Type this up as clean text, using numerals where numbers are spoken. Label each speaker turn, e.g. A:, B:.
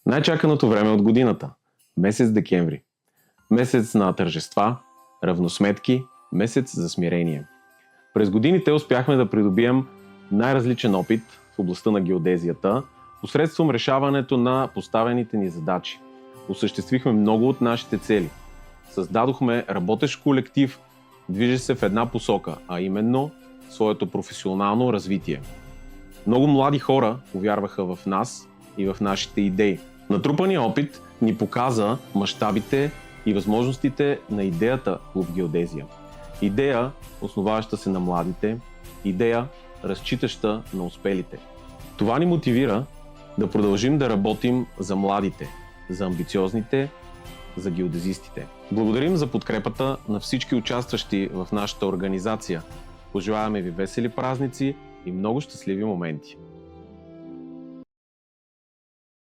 A: Най-чаканото време от годината – месец декември. Месец на тържества, равносметки, месец за смирение. През годините успяхме да придобием най-различен опит в областта на геодезията, посредством решаването на поставените ни задачи. Осъществихме много от нашите цели. Създадохме работещ колектив, движещ се в една посока, а именно своето професионално развитие. Много млади хора повярваха в нас и в нашите идеи. Натрупаният опит ни показа мащабите и възможностите на идеята Клуб Геодезия. Идея, основаваща се на младите, идея, разчитаща на успелите. Това ни мотивира да продължим да работим за младите, за амбициозните, за геодезистите. Благодарим за подкрепата на всички участващи в нашата организация. Пожелаваме ви весели празници и много щастливи моменти!